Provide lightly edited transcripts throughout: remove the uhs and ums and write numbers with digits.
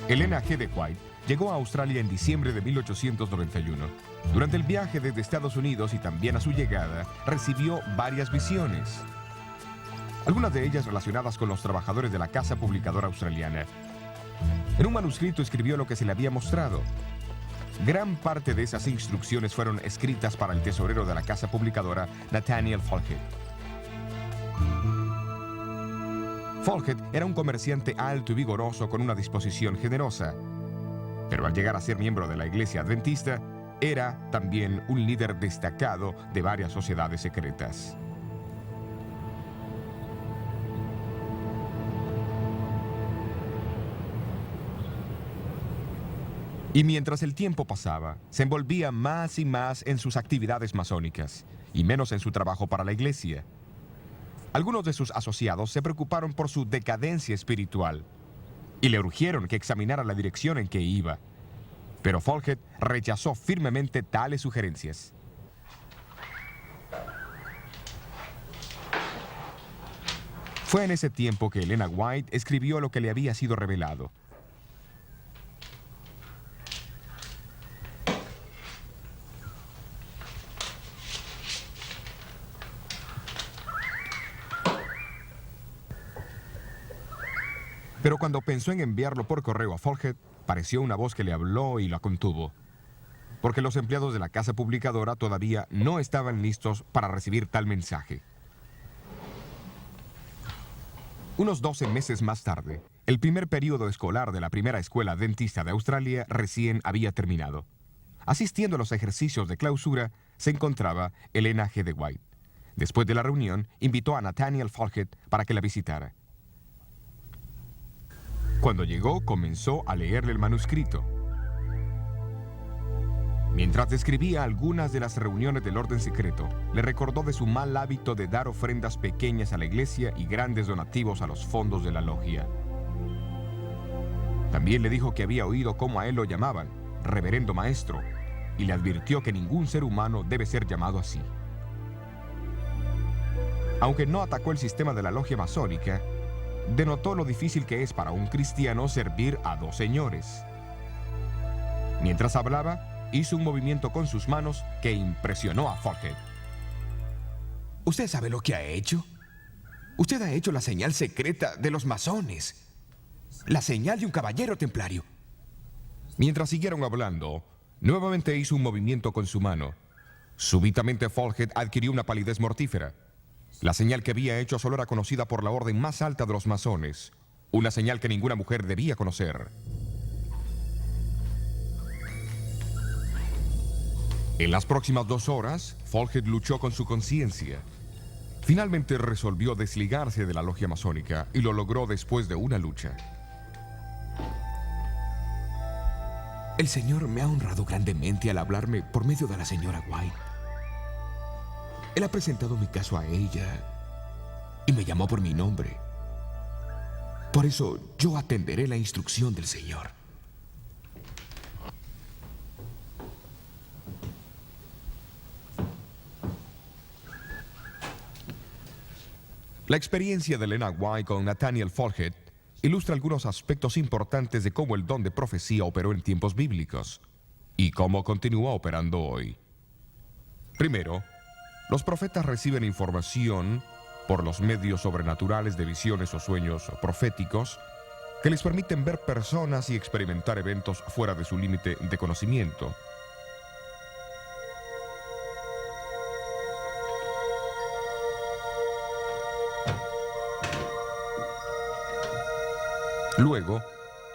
Elena G. de White llegó a Australia en diciembre de 1891. Durante el viaje desde Estados Unidos y también a su llegada, recibió varias visiones. Algunas de ellas relacionadas con los trabajadores de la casa publicadora australiana. En un manuscrito escribió lo que se le había mostrado. Gran parte de esas instrucciones fueron escritas para el tesorero de la casa publicadora, Nathaniel Falkett. Falkett era un comerciante alto y vigoroso con una disposición generosa. Pero al llegar a ser miembro de la Iglesia Adventista, era también un líder destacado de varias sociedades secretas. Y mientras el tiempo pasaba, se envolvía más y más en sus actividades masónicas, y menos en su trabajo para la Iglesia. Algunos de sus asociados se preocuparon por su decadencia espiritual y le urgieron que examinara la dirección en que iba. Pero Falkett rechazó firmemente tales sugerencias. Fue en ese tiempo que Elena White escribió lo que le había sido revelado. Pero cuando pensó en enviarlo por correo a Falkett, pareció una voz que le habló y la contuvo, porque los empleados de la casa publicadora todavía no estaban listos para recibir tal mensaje. Unos 12 meses más tarde, el primer período escolar de la primera escuela adventista de Australia recién había terminado. Asistiendo a los ejercicios de clausura se encontraba Elena G. de White. Después de la reunión, invitó a Nathaniel Falkett para que la visitara. Cuando llegó, comenzó a leerle el manuscrito. Mientras describía algunas de las reuniones del orden secreto, le recordó de su mal hábito de dar ofrendas pequeñas a la iglesia y grandes donativos a los fondos de la logia. También le dijo que había oído cómo a él lo llamaban, reverendo maestro, y le advirtió que ningún ser humano debe ser llamado así. Aunque no atacó el sistema de la logia masónica, denotó lo difícil que es para un cristiano servir a dos señores. Mientras hablaba, hizo un movimiento con sus manos que impresionó a Falkett. ¿Usted sabe lo que ha hecho? Usted ha hecho la señal secreta de los masones. La señal de un caballero templario. Mientras siguieron hablando, nuevamente hizo un movimiento con su mano. Súbitamente Falkett adquirió una palidez mortífera. La señal que había hecho solo era conocida por la orden más alta de los masones, una señal que ninguna mujer debía conocer. En las próximas 2 horas, Falkett luchó con su conciencia. Finalmente resolvió desligarse de la logia masónica y lo logró después de una lucha. El Señor me ha honrado grandemente al hablarme por medio de la señora White. Él ha presentado mi caso a ella y me llamó por mi nombre. Por eso yo atenderé la instrucción del Señor. La experiencia de Elena White con Nathaniel Falkett ilustra algunos aspectos importantes de cómo el don de profecía operó en tiempos bíblicos y cómo continúa operando hoy. Primero, los profetas reciben información por los medios sobrenaturales de visiones o sueños proféticos que les permiten ver personas y experimentar eventos fuera de su límite de conocimiento. Luego,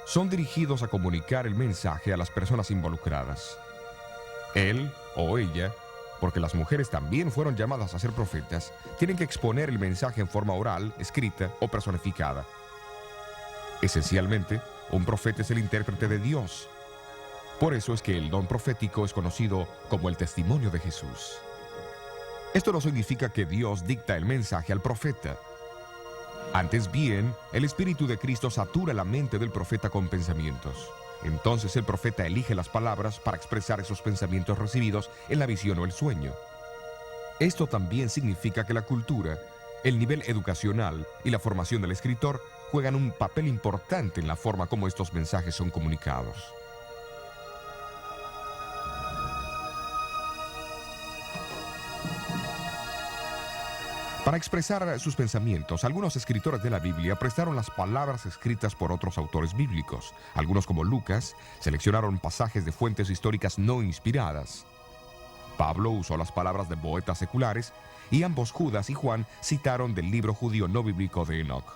son dirigidos a comunicar el mensaje a las personas involucradas. Él o ella, porque las mujeres también fueron llamadas a ser profetas, tienen que exponer el mensaje en forma oral, escrita o personificada. Esencialmente, un profeta es el intérprete de Dios. Por eso es que el don profético es conocido como el testimonio de Jesús. Esto no significa que Dios dicta el mensaje al profeta. Antes bien, el Espíritu de Cristo satura la mente del profeta con pensamientos. Entonces el profeta elige las palabras para expresar esos pensamientos recibidos en la visión o el sueño. Esto también significa que la cultura El nivel educacional y la formación del escritor juegan un papel importante en la forma como estos mensajes son comunicados. Para expresar sus pensamientos, algunos escritores de la Biblia prestaron las palabras escritas por otros autores bíblicos. Algunos, como Lucas, seleccionaron pasajes de fuentes históricas no inspiradas. Pablo usó las palabras de poetas seculares y ambos, Judas y Juan, citaron del libro judío no bíblico de Enoch.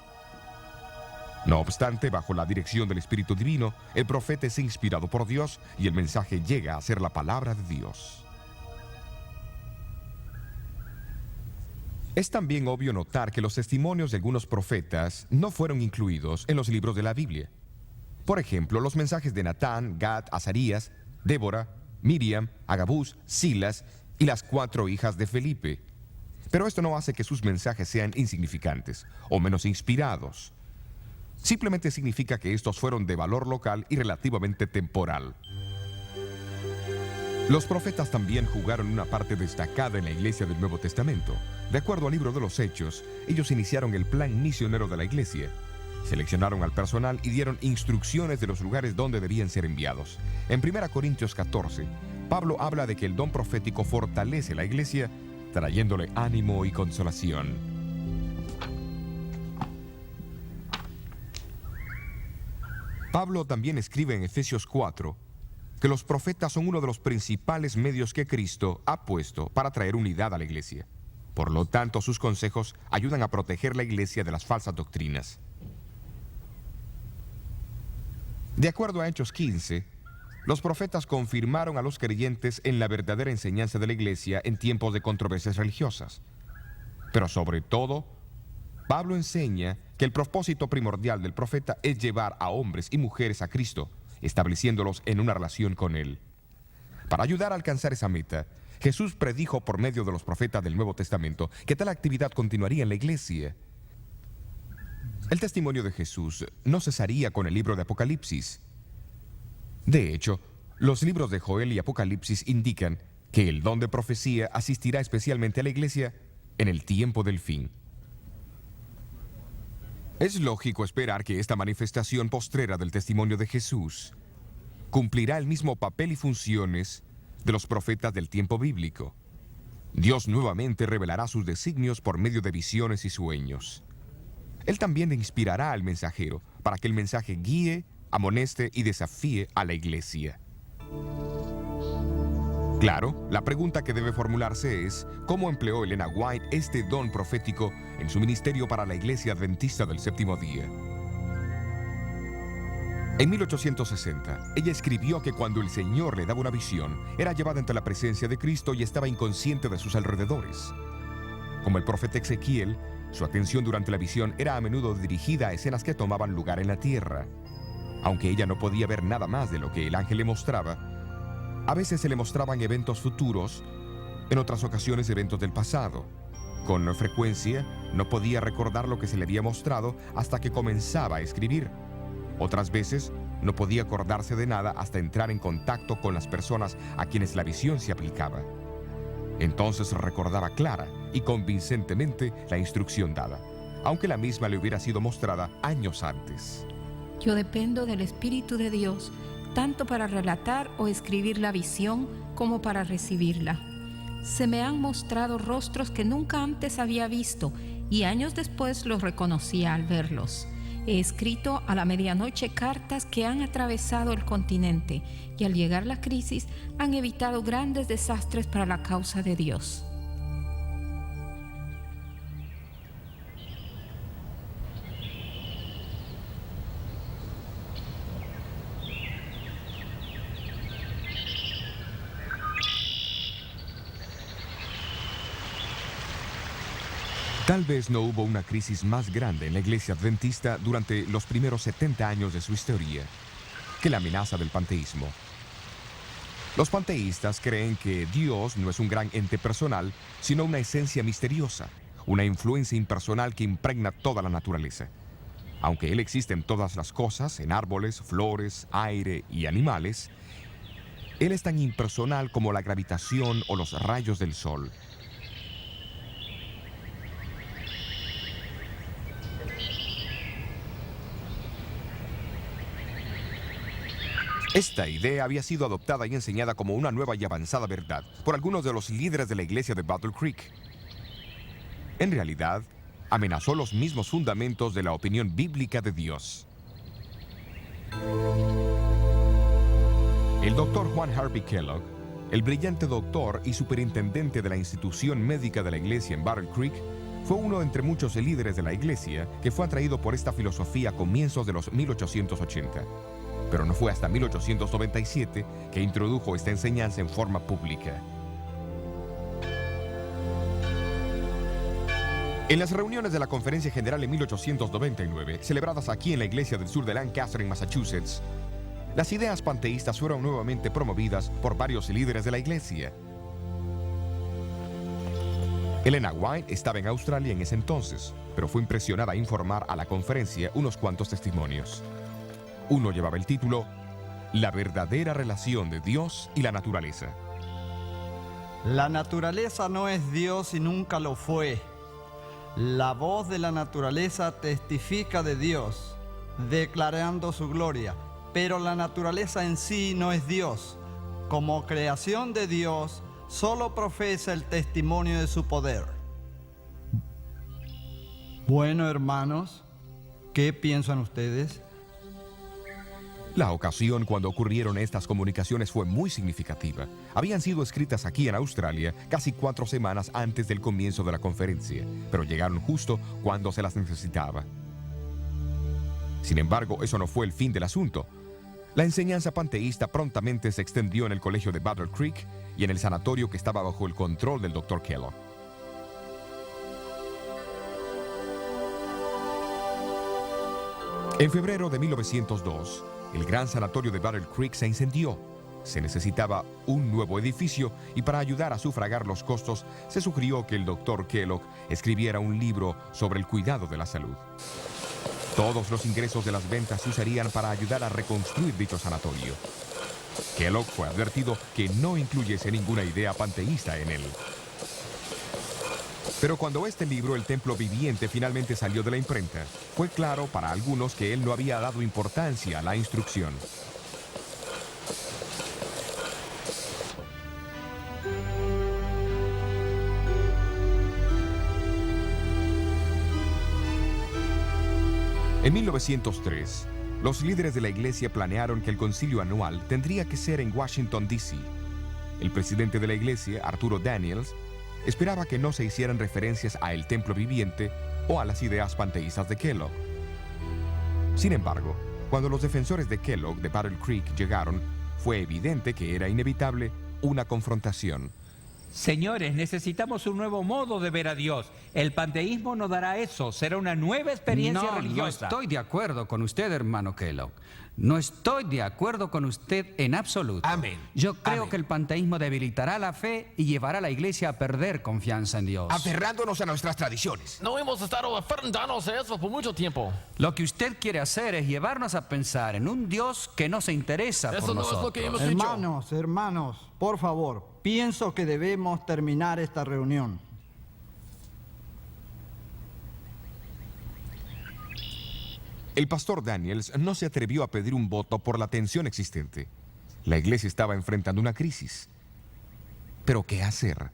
No obstante, bajo la dirección del Espíritu Divino, el profeta es inspirado por Dios y el mensaje llega a ser la palabra de Dios. Es también obvio notar que los testimonios de algunos profetas no fueron incluidos en los libros de la Biblia. Por ejemplo, los mensajes de Natán, Gad, Azarías, Débora, Miriam, Agabús, Silas y las 4 hijas de Felipe. Pero esto no hace que sus mensajes sean insignificantes o menos inspirados. Simplemente significa que estos fueron de valor local y relativamente temporal. Los profetas también jugaron una parte destacada en la iglesia del Nuevo Testamento. De acuerdo al libro de los Hechos, ellos iniciaron el plan misionero de la iglesia. Seleccionaron al personal y dieron instrucciones de los lugares donde debían ser enviados. En 1 Corintios 14, Pablo habla de que el don profético fortalece la iglesia, trayéndole ánimo y consolación. Pablo también escribe en Efesios 4 que los profetas son uno de los principales medios que Cristo ha puesto para traer unidad a la iglesia. Por lo tanto, sus consejos ayudan a proteger la iglesia de las falsas doctrinas. De acuerdo a Hechos 15, los profetas confirmaron a los creyentes en la verdadera enseñanza de la iglesia en tiempos de controversias religiosas. Pero sobre todo, Pablo enseña que el propósito primordial del profeta es llevar a hombres y mujeres a Cristo, estableciéndolos en una relación con Él. Para ayudar a alcanzar esa meta, Jesús predijo por medio de los profetas del Nuevo Testamento que tal actividad continuaría en la iglesia. El testimonio de Jesús no cesaría con el libro de Apocalipsis. De hecho, los libros de Joel y Apocalipsis indican que el don de profecía asistirá especialmente a la iglesia en el tiempo del fin. Es lógico esperar que esta manifestación postrera del testimonio de Jesús cumplirá el mismo papel y funciones de los profetas del tiempo bíblico. Dios nuevamente revelará sus designios por medio de visiones y sueños. Él también inspirará al mensajero para que el mensaje guíe, amoneste y desafíe a la iglesia. Claro, la pregunta que debe formularse es: ¿cómo empleó Elena White este don profético en su ministerio para la Iglesia Adventista del Séptimo Día? En 1860, ella escribió que cuando el Señor le daba una visión, era llevada ante la presencia de Cristo y estaba inconsciente de sus alrededores. Como el profeta Ezequiel, su atención durante la visión era a menudo dirigida a escenas que tomaban lugar en la tierra. Aunque ella no podía ver nada más de lo que el ángel le mostraba, a veces se le mostraban eventos futuros, en otras ocasiones eventos del pasado. Con frecuencia, no podía recordar lo que se le había mostrado hasta que comenzaba a escribir. Otras veces, no podía acordarse de nada hasta entrar en contacto con las personas a quienes la visión se aplicaba. Entonces recordaba clara y convincentemente la instrucción dada, aunque la misma le hubiera sido mostrada años antes. Yo dependo del Espíritu de Dios, tanto para relatar o escribir la visión como para recibirla. Se me han mostrado rostros que nunca antes había visto y años después los reconocí al verlos. He escrito a la medianoche cartas que han atravesado el continente y al llegar la crisis han evitado grandes desastres para la causa de Dios. Tal vez no hubo una crisis más grande en la iglesia adventista durante los primeros 70 años de su historia que la amenaza del panteísmo. Los panteístas creen que Dios no es un gran ente personal, sino una esencia misteriosa, una influencia impersonal que impregna toda la naturaleza. Aunque Él existe en todas las cosas, en árboles, flores, aire y animales, Él es tan impersonal como la gravitación o los rayos del sol. Esta idea había sido adoptada y enseñada como una nueva y avanzada verdad por algunos de los líderes de la iglesia de Battle Creek. En realidad, amenazó los mismos fundamentos de la opinión bíblica de Dios. El doctor Juan Harvey Kellogg, el brillante doctor y superintendente de la institución médica de la iglesia en Battle Creek, fue uno entre muchos líderes de la iglesia que fue atraído por esta filosofía a comienzos de los 1880. Pero no fue hasta 1897 que introdujo esta enseñanza en forma pública. En las reuniones de la Conferencia General en 1899, celebradas aquí en la iglesia del sur de Lancaster, en Massachusetts, las ideas panteístas fueron nuevamente promovidas por varios líderes de la iglesia. Elena White estaba en Australia en ese entonces, pero fue impresionada a informar a la conferencia unos cuantos testimonios. Uno llevaba el título La verdadera relación de Dios y la naturaleza. La naturaleza no es Dios y nunca lo fue. La voz de la naturaleza testifica de Dios, declarando su gloria, pero la naturaleza en sí no es Dios. Como creación de Dios, solo profesa el testimonio de su poder. Bueno, hermanos, ¿qué piensan ustedes? La ocasión cuando ocurrieron estas comunicaciones fue muy significativa. Habían sido escritas aquí en Australia casi 4 semanas antes del comienzo de la conferencia, pero llegaron justo cuando se las necesitaba. Sin embargo, eso no fue el fin del asunto. La enseñanza panteísta prontamente se extendió en el colegio de Battle Creek y en el sanatorio que estaba bajo el control del Dr. Kellogg. En febrero de 1902, el gran sanatorio de Battle Creek se incendió. Se necesitaba un nuevo edificio y para ayudar a sufragar los costos, se sugirió que el Dr. Kellogg escribiera un libro sobre el cuidado de la salud. Todos los ingresos de las ventas se usarían para ayudar a reconstruir dicho sanatorio. Kellogg fue advertido que no incluyese ninguna idea panteísta en él. Pero cuando este libro, El Templo Viviente, finalmente salió de la imprenta, fue claro para algunos que él no había dado importancia a la instrucción. En 1903, los líderes de la iglesia planearon que el concilio anual tendría que ser en Washington, D.C. El presidente de la iglesia, Arturo Daniels, esperaba que no se hicieran referencias a El Templo Viviente o a las ideas panteístas de Kellogg. Sin embargo, cuando los defensores de Kellogg de Battle Creek llegaron, fue evidente que era inevitable una confrontación. Señores, necesitamos un nuevo modo de ver a Dios. El panteísmo no dará eso. Será una nueva experiencia religiosa. No estoy de acuerdo con usted, hermano Kellogg. No estoy de acuerdo con usted en absoluto. Amén. Yo creo Amén. que el panteísmo debilitará la fe y llevará a la iglesia a perder confianza en Dios. Aferrándonos a nuestras tradiciones. No hemos estado aferrándonos a eso por mucho tiempo. Lo que usted quiere hacer es llevarnos a pensar en un Dios que no se interesa Eso por no nosotros. es lo que hemos dicho. Hermanos, por favor, pienso que debemos terminar esta reunión. El pastor Daniels no se atrevió a pedir un voto por la tensión existente. La iglesia estaba enfrentando una crisis. ¿Pero qué hacer?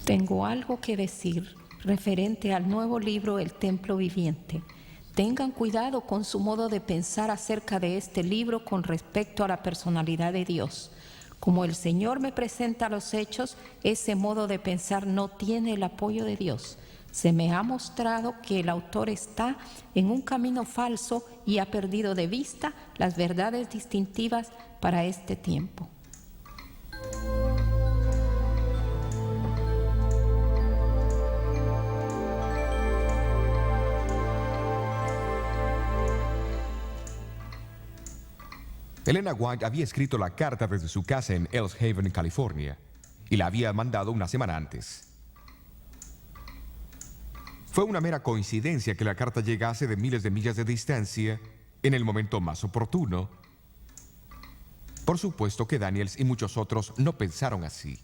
Tengo algo que decir referente al nuevo libro El Templo Viviente. Tengan cuidado con su modo de pensar acerca de este libro con respecto a la personalidad de Dios. Como el Señor me presenta los hechos, ese modo de pensar no tiene el apoyo de Dios. Se me ha mostrado que el autor está en un camino falso y ha perdido de vista las verdades distintivas para este tiempo. Elena White había escrito la carta desde su casa en Ells Haven, California, y la había mandado una semana antes. Fue una mera coincidencia que la carta llegase de miles de millas de distancia en el momento más oportuno. Por supuesto que Daniels y muchos otros no pensaron así.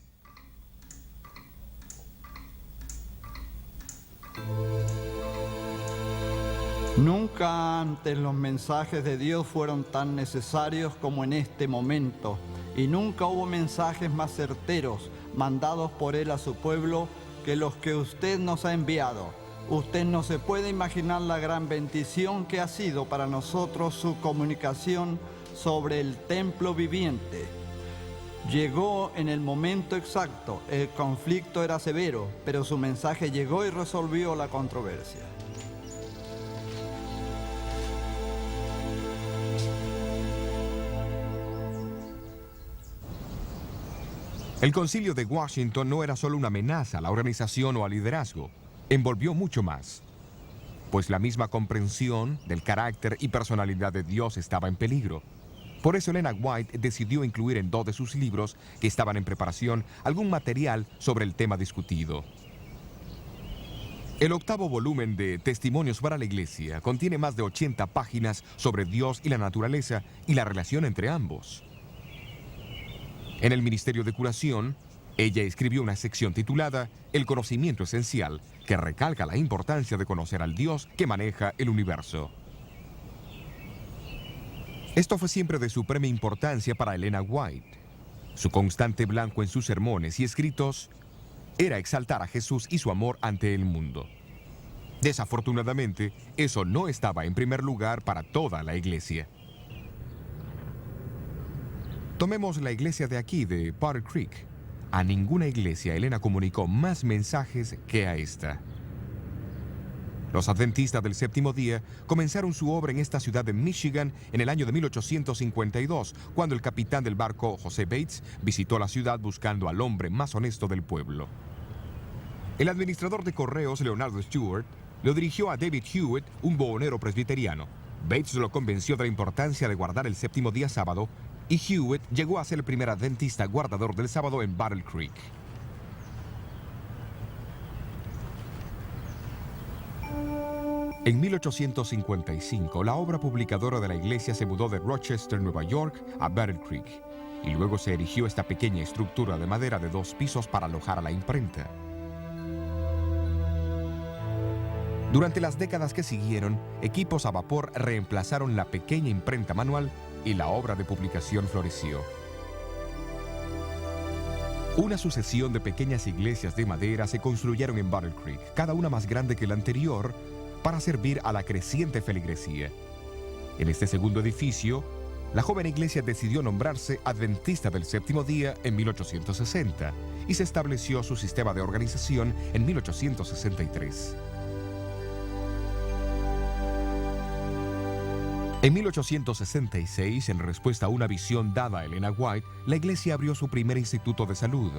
Nunca antes los mensajes de Dios fueron tan necesarios como en este momento, y nunca hubo mensajes más certeros mandados por Él a su pueblo que los que usted nos ha enviado. Usted no se puede imaginar la gran bendición que ha sido para nosotros su comunicación sobre el templo viviente. Llegó en el momento exacto. El conflicto era severo, pero su mensaje llegó y resolvió la controversia. El Concilio de Washington no era solo una amenaza a la organización o al liderazgo, envolvió mucho más, pues la misma comprensión del carácter y personalidad de Dios estaba en peligro. Por eso Elena White decidió incluir en 2 de sus libros, que estaban en preparación, algún material sobre el tema discutido. El 8º volumen de Testimonios para la Iglesia contiene más de 80 páginas sobre Dios y la naturaleza y la relación entre ambos. En el Ministerio de Curación, ella escribió una sección titulada El conocimiento esencial, que recalca la importancia de conocer al Dios que maneja el universo. Esto fue siempre de suprema importancia para Elena White. Su constante blanco en sus sermones y escritos era exaltar a Jesús y su amor ante el mundo. Desafortunadamente, eso no estaba en primer lugar para toda la iglesia. Tomemos la iglesia de aquí, de Battle Creek. A ninguna iglesia Elena comunicó más mensajes que a esta. Los adventistas del séptimo día comenzaron su obra en esta ciudad de Michigan en el año de 1852, cuando el capitán del barco, José Bates, visitó la ciudad buscando al hombre más honesto del pueblo. El administrador de correos, Leonardo Stewart, lo dirigió a David Hewitt, un buhonero presbiteriano. Bates lo convenció de la importancia de guardar el séptimo día sábado, y Hewitt llegó a ser el primer adventista guardador del sábado en Battle Creek. En 1855, la obra publicadora de la iglesia se mudó de Rochester, Nueva York, a Battle Creek, y luego se erigió esta pequeña estructura de madera de 2 pisos para alojar a la imprenta. Durante las décadas que siguieron, equipos a vapor reemplazaron la pequeña imprenta manual y la obra de publicación floreció. Una sucesión de pequeñas iglesias de madera se construyeron en Battle Creek, cada una más grande que la anterior, para servir a la creciente feligresía. En este segundo edificio, la joven iglesia decidió nombrarse Adventista del Séptimo Día en 1860 y se estableció su sistema de organización en 1863. En 1866, en respuesta a una visión dada a Elena White, la iglesia abrió su primer instituto de salud.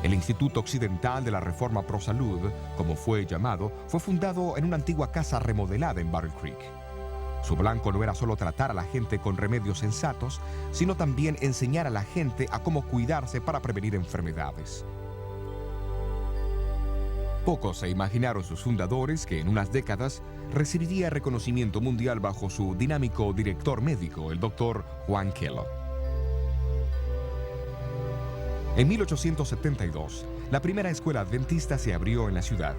El Instituto Occidental de la Reforma Pro Salud, como fue llamado, fue fundado en una antigua casa remodelada en Battle Creek. Su blanco no era solo tratar a la gente con remedios sensatos, sino también enseñar a la gente a cómo cuidarse para prevenir enfermedades. Pocos se imaginaron sus fundadores que en unas décadas recibiría reconocimiento mundial bajo su dinámico director médico, el Dr. Juan Kellogg. En 1872, la primera escuela adventista se abrió en la ciudad.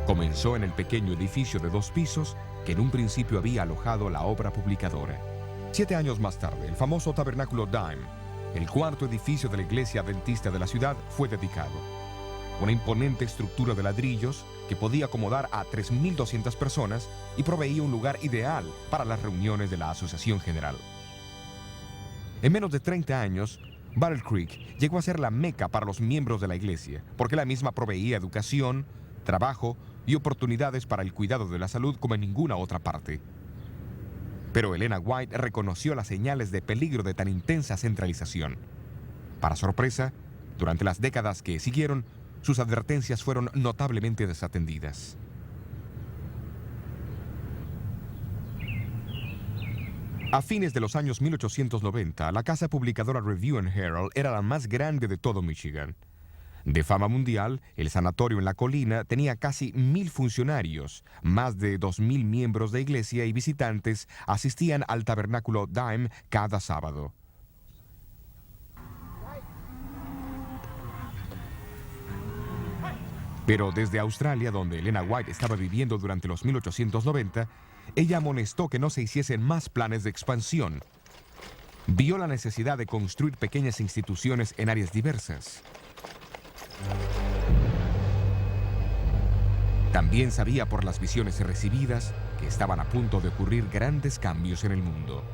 Comenzó en el pequeño edificio de 2 pisos que en un principio había alojado la obra publicadora. 7 años más tarde, el famoso tabernáculo Dime, el 4º edificio de la iglesia adventista de la ciudad, fue dedicado. Una imponente estructura de ladrillos que podía acomodar a 3.200 personas y proveía un lugar ideal para las reuniones de la Asociación General. En menos de 30 años, Battle Creek llegó a ser la meca para los miembros de la iglesia, porque la misma proveía educación, trabajo y oportunidades para el cuidado de la salud como en ninguna otra parte. Pero Elena White reconoció las señales de peligro de tan intensa centralización. Para sorpresa, durante las décadas que siguieron, sus advertencias fueron notablemente desatendidas. A fines de los años 1890, la casa publicadora Review and Herald era la más grande de todo Michigan. De fama mundial, el sanatorio en la colina tenía casi 1.000 funcionarios, más de 2.000 miembros de iglesia y visitantes asistían al tabernáculo Dime cada sábado. Pero desde Australia, donde Elena White estaba viviendo durante los 1890, ella amonestó que no se hiciesen más planes de expansión. Vio la necesidad de construir pequeñas instituciones en áreas diversas. También sabía por las visiones recibidas que estaban a punto de ocurrir grandes cambios en el mundo.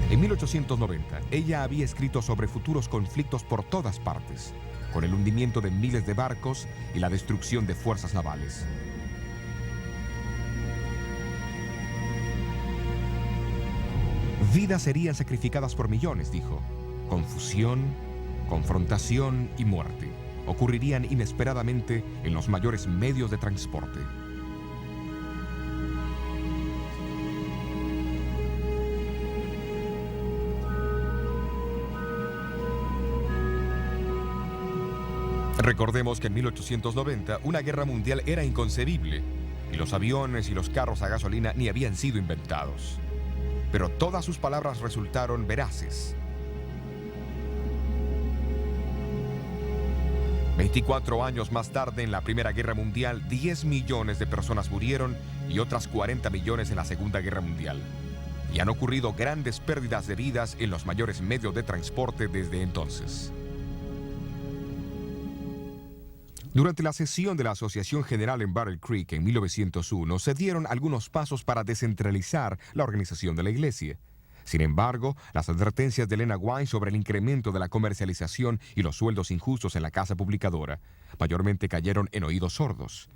En 1890, ella había escrito sobre futuros conflictos por todas partes, con el hundimiento de miles de barcos y la destrucción de fuerzas navales. Vidas serían sacrificadas por millones, dijo. Confusión, confrontación y muerte ocurrirían inesperadamente en los mayores medios de transporte. Recordemos que en 1890 una guerra mundial era inconcebible y los aviones y los carros a gasolina ni habían sido inventados. Pero todas sus palabras resultaron veraces. 24 años más tarde, en la Primera Guerra Mundial, 10 millones de personas murieron y otras 40 millones en la Segunda Guerra Mundial. Y han ocurrido grandes pérdidas de vidas en los mayores medios de transporte desde entonces. Durante la sesión de la Asociación General en Battle Creek en 1901, se dieron algunos pasos para descentralizar la organización de la iglesia. Sin embargo, las advertencias de Elena White sobre el incremento de la comercialización y los sueldos injustos en la casa publicadora mayormente cayeron en oídos sordos.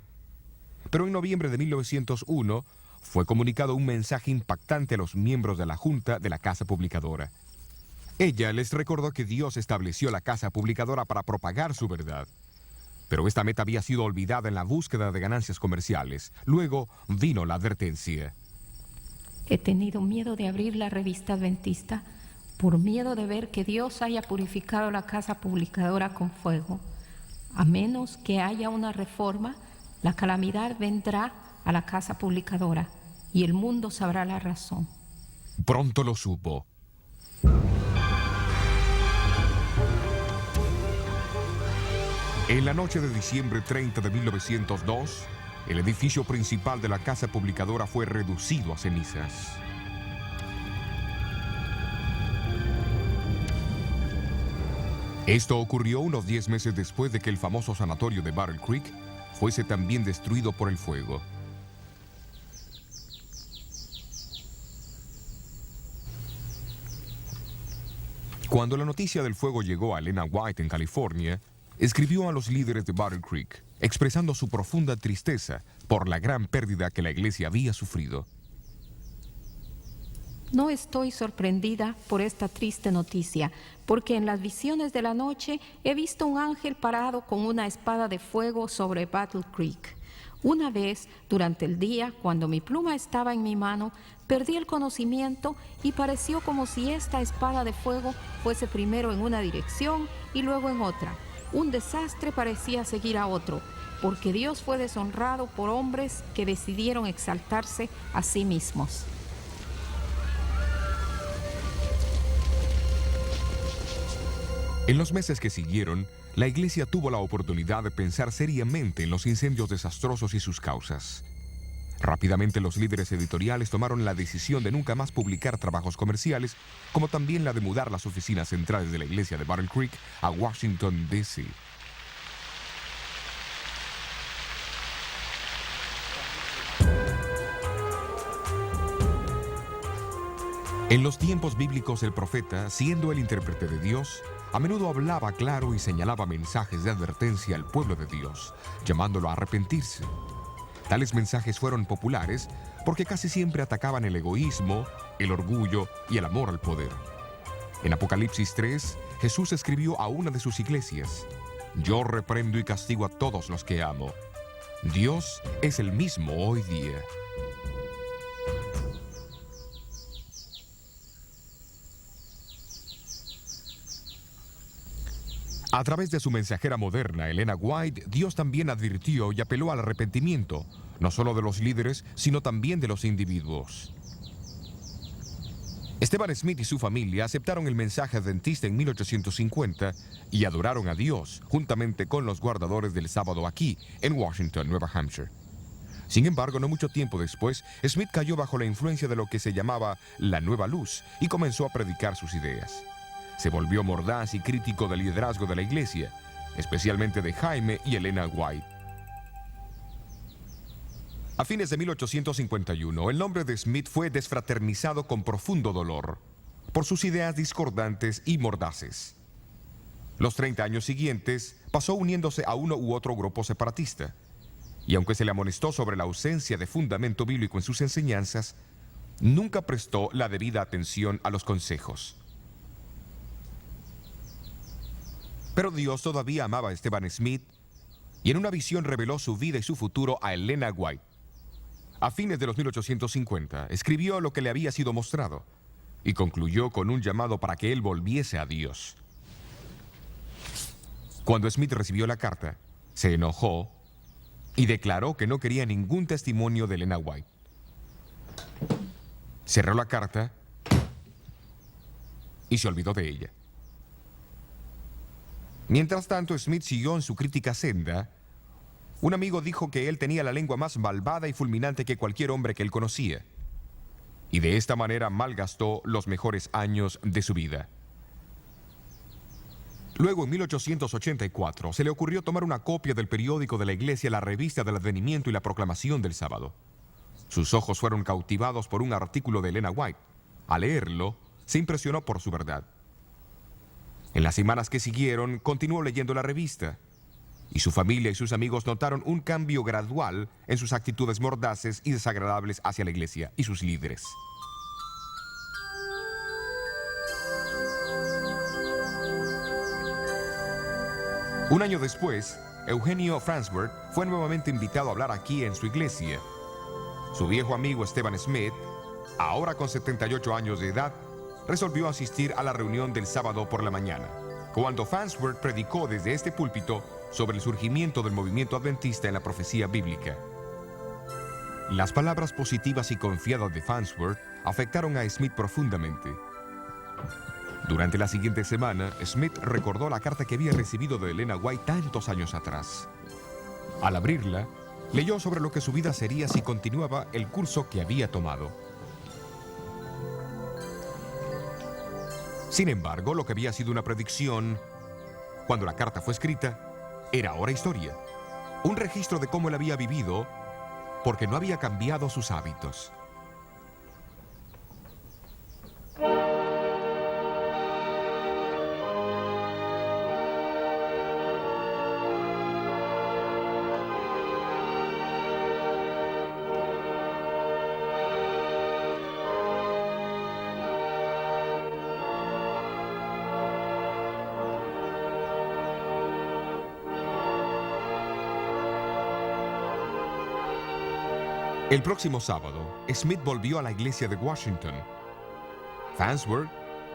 Pero en noviembre de 1901 fue comunicado un mensaje impactante a los miembros de la Junta de la Casa Publicadora. Ella les recordó que Dios estableció la Casa Publicadora para propagar su verdad. Pero esta meta había sido olvidada en la búsqueda de ganancias comerciales. Luego vino la advertencia. He tenido miedo de abrir la revista adventista por miedo de ver que Dios haya purificado la casa publicadora con fuego. A menos que haya una reforma, la calamidad vendrá a la casa publicadora y el mundo sabrá la razón. Pronto lo supo. En la noche de diciembre 30 de 1902, el edificio principal de la casa publicadora fue reducido a cenizas. Esto ocurrió unos 10 meses después de que el famoso sanatorio de Battle Creek fuese también destruido por el fuego. Cuando la noticia del fuego llegó a Elena White en California, escribió a los líderes de Battle Creek, expresando su profunda tristeza por la gran pérdida que la iglesia había sufrido. No estoy sorprendida por esta triste noticia, porque en las visiones de la noche he visto un ángel parado con una espada de fuego sobre Battle Creek. Una vez, durante el día, cuando mi pluma estaba en mi mano, perdí el conocimiento y pareció como si esta espada de fuego fuese primero en una dirección y luego en otra. Un desastre parecía seguir a otro, porque Dios fue deshonrado por hombres que decidieron exaltarse a sí mismos. En los meses que siguieron, la iglesia tuvo la oportunidad de pensar seriamente en los incendios desastrosos y sus causas. Rápidamente los líderes editoriales tomaron la decisión de nunca más publicar trabajos comerciales, como también la de mudar las oficinas centrales de la iglesia de Battle Creek a Washington, D.C. En los tiempos bíblicos, el profeta, siendo el intérprete de Dios, a menudo hablaba claro y señalaba mensajes de advertencia al pueblo de Dios, llamándolo a arrepentirse. Tales mensajes fueron populares porque casi siempre atacaban el egoísmo, el orgullo y el amor al poder. En Apocalipsis 3, Jesús escribió a una de sus iglesias: «Yo reprendo y castigo a todos los que amo». Dios es el mismo hoy día. A través de su mensajera moderna, Elena White, Dios también advirtió y apeló al arrepentimiento, no solo de los líderes, sino también de los individuos. Esteban Smith y su familia aceptaron el mensaje adventista en 1850 y adoraron a Dios, juntamente con los guardadores del sábado aquí, en Washington, Nueva Hampshire. Sin embargo, no mucho tiempo después, Smith cayó bajo la influencia de lo que se llamaba la Nueva Luz y comenzó a predicar sus ideas. Se volvió mordaz y crítico del liderazgo de la iglesia, especialmente de Jaime y Elena White. A fines de 1851, el nombre de Smith fue desfraternizado con profundo dolor por sus ideas discordantes y mordaces. Los 30 años siguientes pasó uniéndose a uno u otro grupo separatista, y aunque se le amonestó sobre la ausencia de fundamento bíblico en sus enseñanzas, nunca prestó la debida atención a los consejos. Pero Dios todavía amaba a Esteban Smith y en una visión reveló su vida y su futuro a Elena White. A fines de los 1850, escribió lo que le había sido mostrado y concluyó con un llamado para que él volviese a Dios. Cuando Smith recibió la carta, se enojó y declaró que no quería ningún testimonio de Elena White. Cerró la carta y se olvidó de ella. Mientras tanto, Smith siguió en su crítica senda. Un amigo dijo que él tenía la lengua más malvada y fulminante que cualquier hombre que él conocía, y de esta manera malgastó los mejores años de su vida. Luego, en 1884, se le ocurrió tomar una copia del periódico de la iglesia, la Revista del Advenimiento y la Proclamación del Sábado. Sus ojos fueron cautivados por un artículo de Elena White. Al leerlo, se impresionó por su verdad. En las semanas que siguieron, continuó leyendo la revista, y su familia y sus amigos notaron un cambio gradual en sus actitudes mordaces y desagradables hacia la iglesia y sus líderes. Un año después, Eugenio Farnsworth fue nuevamente invitado a hablar aquí en su iglesia. Su viejo amigo Esteban Smith, ahora con 78 años de edad, resolvió asistir a la reunión del sábado por la mañana, cuando Farnsworth predicó desde este púlpito sobre el surgimiento del movimiento adventista en la profecía bíblica. Las palabras positivas y confiadas de Farnsworth afectaron a Smith profundamente. Durante la siguiente semana, Smith recordó la carta que había recibido de Elena White tantos años atrás. Al abrirla, leyó sobre lo que su vida sería si continuaba el curso que había tomado. Sin embargo, lo que había sido una predicción cuando la carta fue escrita, era ahora historia. Un registro de cómo él había vivido porque no había cambiado sus hábitos. El próximo sábado, Smith volvió a la iglesia de Washington. Farnsworth,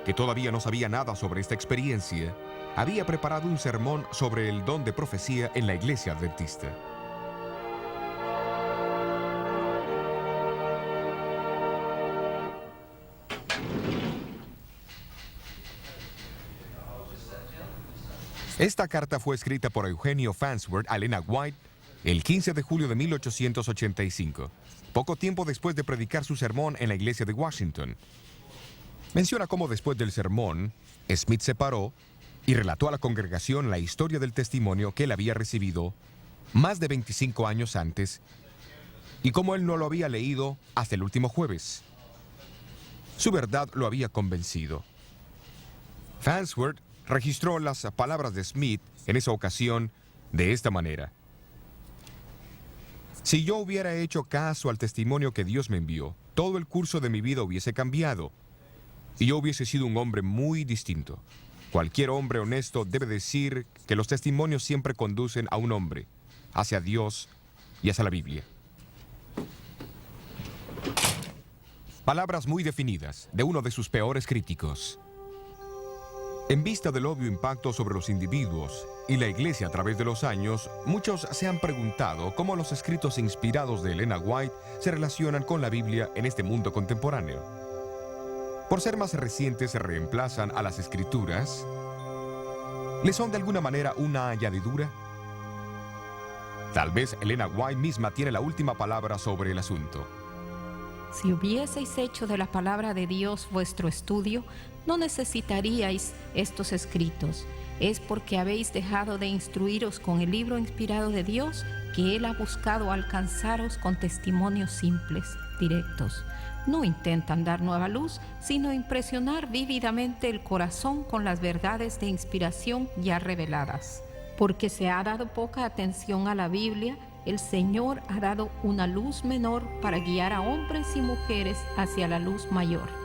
que todavía no sabía nada sobre esta experiencia, había preparado un sermón sobre el don de profecía en la iglesia adventista. Esta carta fue escrita por Eugenio Farnsworth a Elena White el 15 de julio de 1885, poco tiempo después de predicar su sermón en la iglesia de Washington. Menciona cómo después del sermón, Smith se paró y relató a la congregación la historia del testimonio que él había recibido más de 25 años antes y cómo él no lo había leído hasta el último jueves. Su verdad lo había convencido. Farnsworth registró las palabras de Smith en esa ocasión de esta manera: si yo hubiera hecho caso al testimonio que Dios me envió, todo el curso de mi vida hubiese cambiado y yo hubiese sido un hombre muy distinto. Cualquier hombre honesto debe decir que los testimonios siempre conducen a un hombre, hacia Dios y hacia la Biblia. Palabras muy definidas de uno de sus peores críticos. En vista del obvio impacto sobre los individuos y la Iglesia a través de los años, muchos se han preguntado cómo los escritos inspirados de Elena White se relacionan con la Biblia en este mundo contemporáneo. Por ser más recientes, se reemplazan a las Escrituras. ¿Le son de alguna manera una añadidura? Tal vez Elena White misma tiene la última palabra sobre el asunto. Si hubieseis hecho de la palabra de Dios vuestro estudio, no necesitaríais estos escritos. Es porque habéis dejado de instruiros con el libro inspirado de Dios que Él ha buscado alcanzaros con testimonios simples, directos. No intentan dar nueva luz, sino impresionar vívidamente el corazón con las verdades de inspiración ya reveladas. Porque se ha dado poca atención a la Biblia, el Señor ha dado una luz menor para guiar a hombres y mujeres hacia la luz mayor.